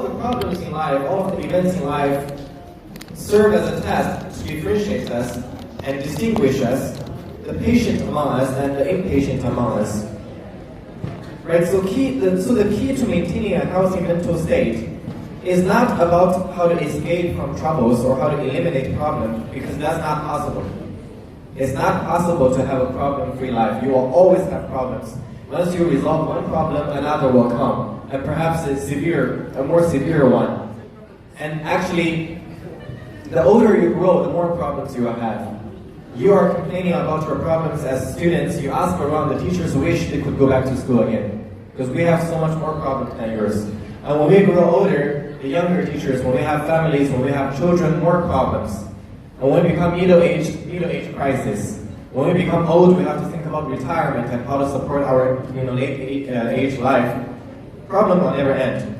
of the problems in life, all of the events in life serve as a test to differentiate us and distinguish us, the patient among us and the impatient among us. Right? So the key to maintaining a healthy mental state is not about how to escape from troubles or how to eliminate problems, because that's not possible. It's not possible to have a problem-free life. You will always have problems. Once you resolve one problem, another will come, and perhaps a more severe one. And actually, the older you grow, the more problems you will have. You are complaining about your problems as students. You ask around, the teachers wish they could go back to school again, because we have so much more problems than yours. And when we grow older, the younger teachers, when we have families, when we have children, more problems. And when we become middle-age crisis. When we become old, we have to think about retirement and how to support our late-age life. Problem will never end.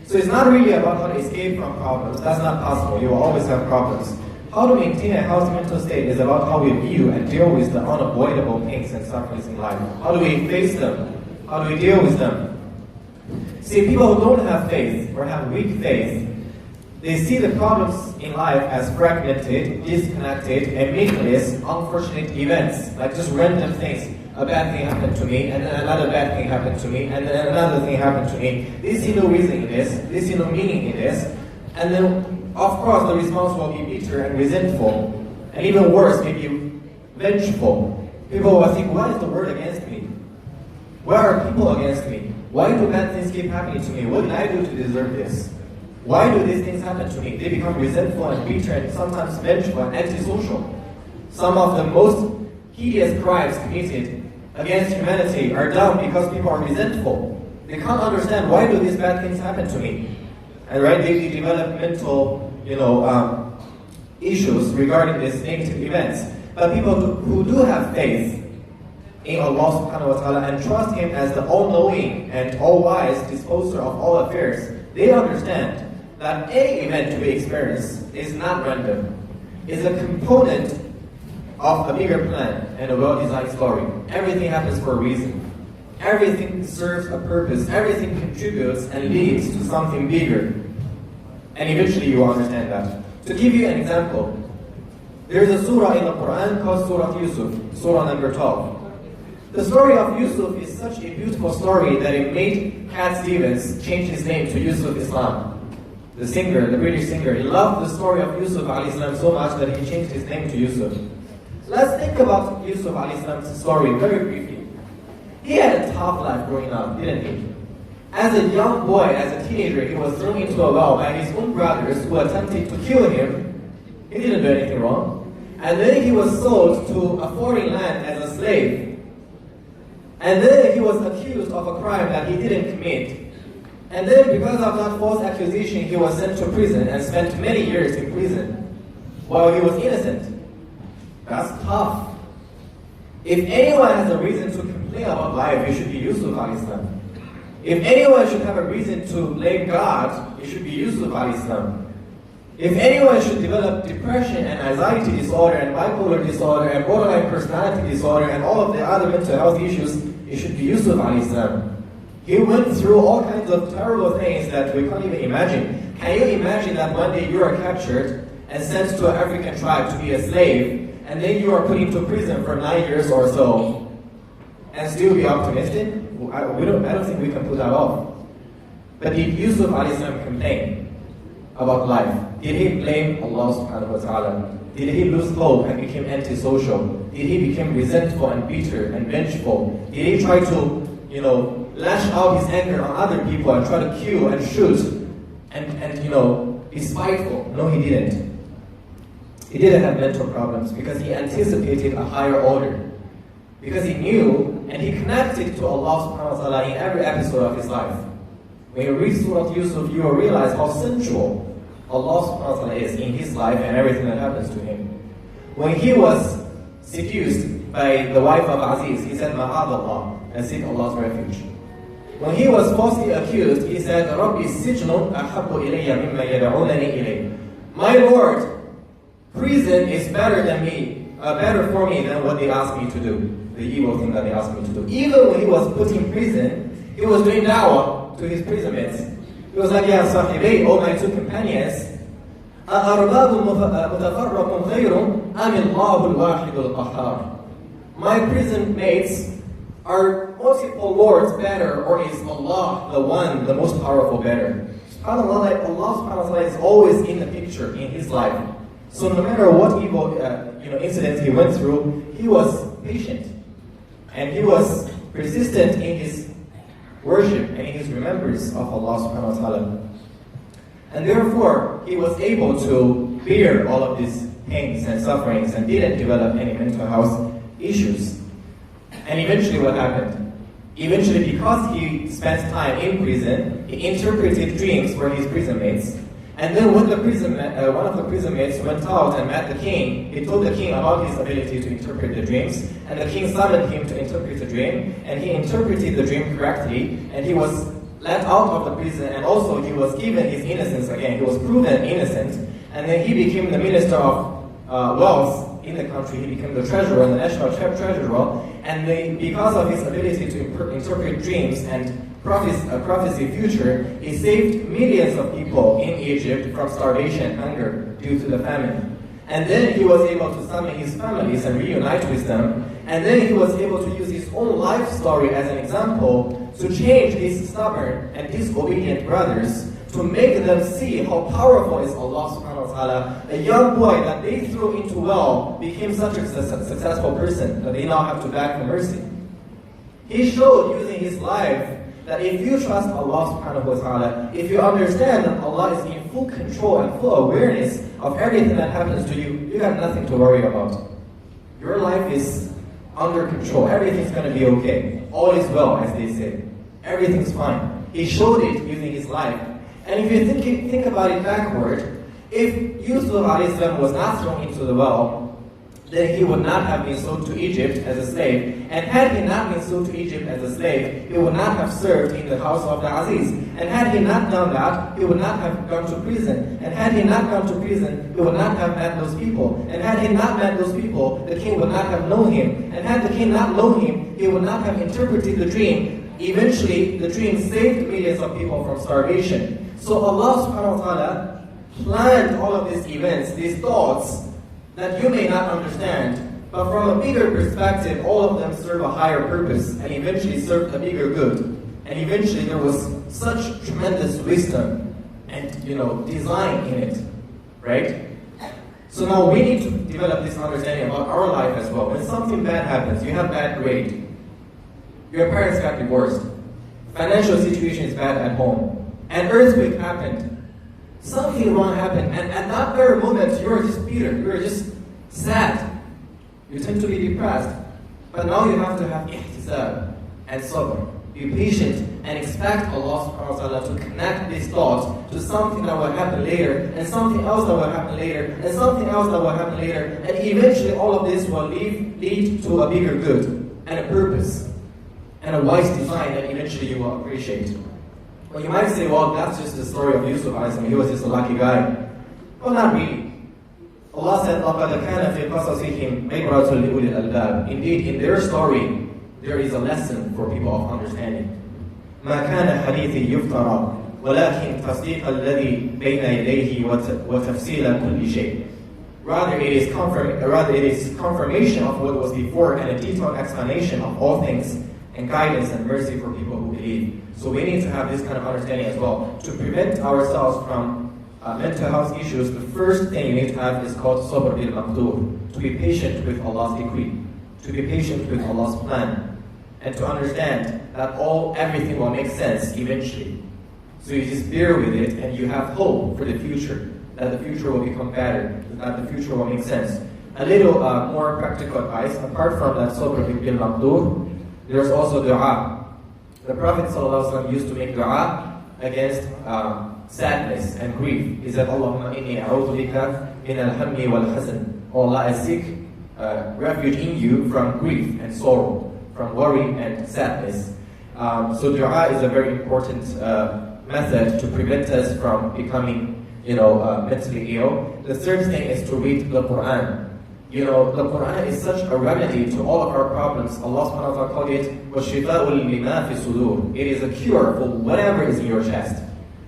So it's not really about how to escape from problems. That's not possible. You will always have problems. How to maintain a healthy mental state is about how we view and deal with the unavoidable pains and sufferings in life. How do we face them? How do we deal with them? See, people who don't have faith or have weak faith, they see the problems in life as fragmented, disconnected, and meaningless, unfortunate events, like just random things. A bad thing happened to me, and then another bad thing happened to me, and then another thing happened to me. They see no reason in this, they see no meaning in this, and then, of course, the response will be bitter and resentful, and even worse, maybe vengeful. People will think, why is the world against me? Why are people against me? Why do bad things keep happening to me? What did I do to deserve this? Why do these things happen to me? They become resentful and bitter and sometimes vengeful and antisocial. Some of the most hideous crimes committed against humanity are done because people are resentful. They can't understand, why do these bad things happen to me? And right, they develop mental, issues regarding these negative events. But people who do have faith in Allah subhanahu wa ta'ala and trust Him as the all-knowing and all-wise disposer of all affairs, they understand that any event we experience is not random. It's a component of a bigger plan and a well-designed story. Everything happens for a reason. Everything serves a purpose. Everything contributes and leads to something bigger. And eventually you will understand that. To give you an example, there's a surah in the Quran called Surah Yusuf, surah number 12. The story of Yusuf is such a beautiful story that it made Cat Stevens change his name to Yusuf Islam. The singer, the British singer, he loved the story of Yusuf alayhi salam so much that he changed his name to Yusuf. Let's think about Yusuf alayhi salam's story very briefly. He had a tough life growing up, didn't he? As a young boy, as a teenager, he was thrown into a well by his own brothers who attempted to kill him. He didn't do anything wrong. And then he was sold to a foreign land as a slave. And then he was accused of a crime that he didn't commit. And then because of that false accusation, he was sent to prison and spent many years in prison while he was innocent. That's tough. If anyone has a reason to complain about life, it should be Yusuf alayhi salam. If anyone should have a reason to blame God, it should be Yusuf alayhi salam. If anyone should develop depression and anxiety disorder and bipolar disorder and borderline personality disorder and all of the other mental health issues, it should be Yusuf alayhi salam. He went through all kinds of terrible things that we can't even imagine. Can you imagine that one day you are captured and sent to an African tribe to be a slave, and then you are put into prison for 9 years or so, and still be optimistic? I don't think we can put that off. But did Yusuf alayhi salam complain about life? Did he blame Allah subhanahu wa ta'ala? Did he lose hope and become antisocial? Did he become resentful and bitter and vengeful? Did he try to, lash out his anger on other people and try to kill and shoot and be spiteful? No, he didn't. He didn't have mental problems because he anticipated a higher order. Because he knew and he connected to Allah subhanahu wa ta'ala in every episode of his life. When you read Surah Yusuf, you will realize how central Allah subhanahu wa ta'ala is in his life and everything that happens to him. When he was seduced by the wife of Aziz, he said, Ma'adallah, and seek Allah's refuge. When he was falsely accused, he said, Rabbi sijnun ahabbu ilayya mimma yad'unani ilayh. My Lord, prison is better for me than what they asked me to do, the evil thing that they asked me to do. Even when he was put in prison, he was doing da'wah to his prison mates. He was like, Ya sahibay, O my two companions, أَأَرْبَابٌ مُتَفَرَّقٌ خَيْرٌ أَمِ اللَّهُ الْوَاحِدُ الْقَهَّارُ. My prison mates, are multiple lords better, or is Allah the one, the most powerful better? SubhanAllah, Allah subhanahu wa ta'ala is always in the picture in his life. So no matter what evil incidents he went through, he was patient. And he was persistent in his worship and in his remembrance of Allah subhanahu wa ta'ala. And therefore, he was able to bear all of these pains and sufferings and didn't develop any mental health issues. And eventually what happened? Eventually, because he spent time in prison, he interpreted dreams for his prison mates. And then when one of the prison mates went out and met the king, he told the king about his ability to interpret the dreams. And the king summoned him to interpret the dream. And he interpreted the dream correctly. And he was let out of the prison. And also he was given his innocence again. He was proven innocent. And then he became the minister of wealth in the country. He became the treasurer, the national treasurer. And because of his ability to interpret dreams and prophecy future, he saved millions of people in Egypt from starvation and hunger due to the famine. And then he was able to summon his families and reunite with them. And then he was able to use his own life story as an example to change his stubborn and disobedient brothers, to make them see how powerful is Allah subhanahu wa ta'ala. A young boy that they threw into well became such a successful person that they now have to beg for mercy. He showed using his life that if you trust Allah subhanahu wa ta'ala, if you understand that Allah is in full control and full awareness of everything that happens to you, you have nothing to worry about. Your life is under control. Everything's going to be okay. All is well, as they say. Everything's fine. He showed it using his life. And if you think about it backward, if Yusuf was not thrown into the well, then he would not have been sold to Egypt as a slave. And had he not been sold to Egypt as a slave, he would not have served in the house of the Aziz. And had he not done that, he would not have gone to prison. And had he not gone to prison, he would not have met those people. And had he not met those people, the king would not have known him. And had the king not known him, he would not have interpreted the dream. Eventually, the dream saved millions of people from starvation. So Allah subhanahu wa ta'ala planned all of these events, these thoughts, that you may not understand, but from a bigger perspective, all of them serve a higher purpose and eventually serve a bigger good. And eventually there was such tremendous wisdom and design in it, right? So now we need to develop this understanding about our life as well. When something bad happens, you have bad grade, your parents got divorced, financial situation is bad at home, an earthquake happened, something wrong happened, and at that very moment, you're just bitter, you're just sad. You tend to be depressed. But now you have to have ihtisab and sabr. Be patient and expect Allah subhanahu wa ta'ala to connect these thoughts to something that will happen later, and something else that will happen later, and something else that will happen later, and eventually all of this will lead to a bigger good, and a purpose, and a wise design that eventually you will appreciate. Well, you might say, well, that's just the story of Yusuf alayhi. He was just a lucky guy. Well, not really. Allah said, لَقَدْ كَانَ فِي قَصَصِهِمْ عِبْرَةٌ لِأُولِي الْأَلْبَابِ. Indeed, in their story, there is a lesson for people of understanding. مَا كَانَ حَدِيثِي يُفْتَرَى وَلَكِنْ تَصْدِيقَ الَّذِي بَيْنَ يَدَيْهِ وَتَفْصِيلَ كُلِّ شَيْءٍ. Rather, it is confirmation of what was before and a detailed explanation of all things, and guidance and mercy for people who believe. So we need to have this kind of understanding as well. To prevent ourselves from mental health issues, the first thing you need to have is called sabr bil maqdur. To be patient with Allah's decree. To be patient with Allah's plan. And to understand that everything will make sense eventually. So you just bear with it and you have hope for the future. That the future will become better. That the future will make sense. A little more practical advice. Apart from that sabr bil maqdur, there's also dua. The Prophet ﷺ used to make dua against sadness and grief. He said, Allahumma inni a'udhu bika min al-hammi wal-hazan. Oh Allah, I seek refuge in you from grief and sorrow, from worry and sadness. So dua is a very important method to prevent us from becoming mentally ill. The third thing is to read the Quran. The Quran is such a remedy to all of our problems. Allah subhanahu wa ta'ala called it وَشِفَاءٌ لِمَا فِي الصُّدُورِ. It is a cure for whatever is in your chest.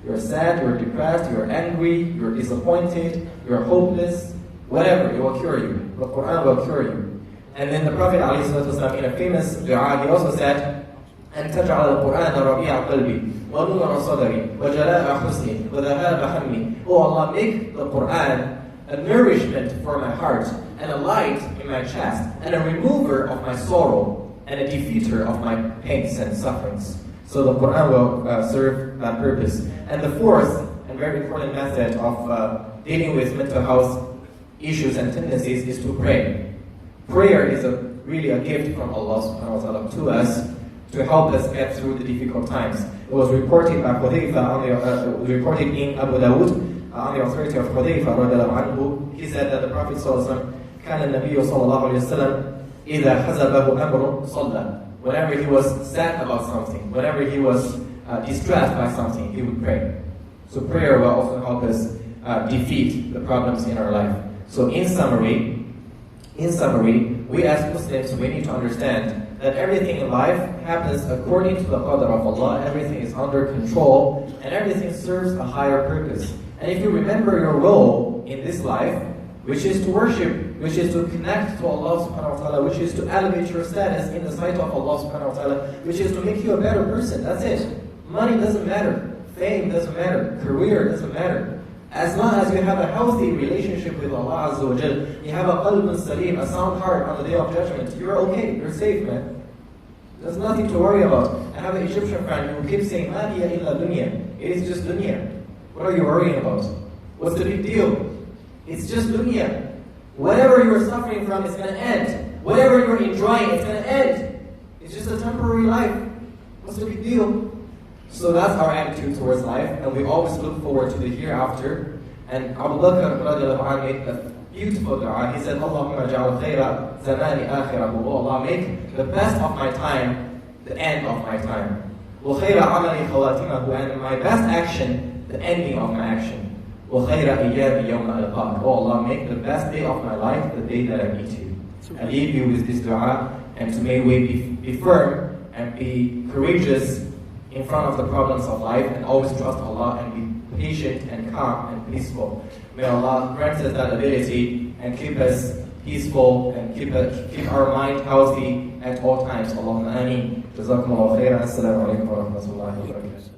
You're sad, you're depressed, you're angry, you're disappointed, you're hopeless, whatever, it will cure you. The Quran will cure you. And then the Prophet ﷺ, in a famous dua, he also said, أن تجعل القرآن ربيع قلبي ونور صدري وجلاء حزني وذهاب همي. Oh Allah, make the Quran a nourishment for my heart and a light in my chest and a remover of my sorrow and a defeater of my pains and sufferings. So the Quran will serve that purpose. And the fourth and very important method of dealing with mental health issues and tendencies is to pray. Prayer is really a gift from Allah subhanahu wa ta'ala to us to help us get through the difficult times. It was reported by Hudayfa, reported in Abu Dawood on the authority of Hudayfa radiallahu anhu. He said that the Prophet sallallahu alaihi wasallam, كان النبي صلى الله عليه وسلم إذا حزبه أمر صلى. Whenever he was sad about something, whenever he was distressed by something, he would pray. So prayer will also help us defeat the problems in our life. So in summary, we as Muslims, we need to understand that everything in life happens according to the qadr of Allah. Everything is under control, and everything serves a higher purpose. And if you remember your role in this life, which is to worship, which is to connect to Allah subhanahu wa ta'ala, which is to elevate your status in the sight of Allah subhanahu wa ta'ala, which is to make you a better person, that's it. Money doesn't matter, fame doesn't matter, career doesn't matter. As long as you have a healthy relationship with Allah Azza wa Jal, you have a qalb salim, a sound heart on the Day of Judgment, you're okay, you're safe, man. There's nothing to worry about. I have an Egyptian friend who keeps saying, Ma hiya illa dunya. It is just dunya. What are you worrying about? What's the big deal? It's just dunya. Whatever you're suffering from is going to end. Whatever you're enjoying, it's going to end. It's just a temporary life. What's the big deal? So that's our attitude towards life, and we always look forward to the hereafter. And Abu Bakr radiallahu anhu made a beautiful dua. He said, Allahumma ja'al khayra zamani akhirahu. Oh Allah, make the best of my time the end of my time. Wa khayra amali khawatimahu, and my best action the ending of my action. Wa khayra iyami yawma alqaq. Oh Allah, make the best day of my life the day that I meet you. I leave you with this dua, and may we be firm and be courageous in front of the problems of life, and always trust Allah and be patient and calm and peaceful. May Allah grant us that ability and keep us peaceful and keep our mind healthy at all times. Allahumma ameen. Jazakumullahu khairan. Assalamu alaikum wa rahmatullahi wa barakatuh.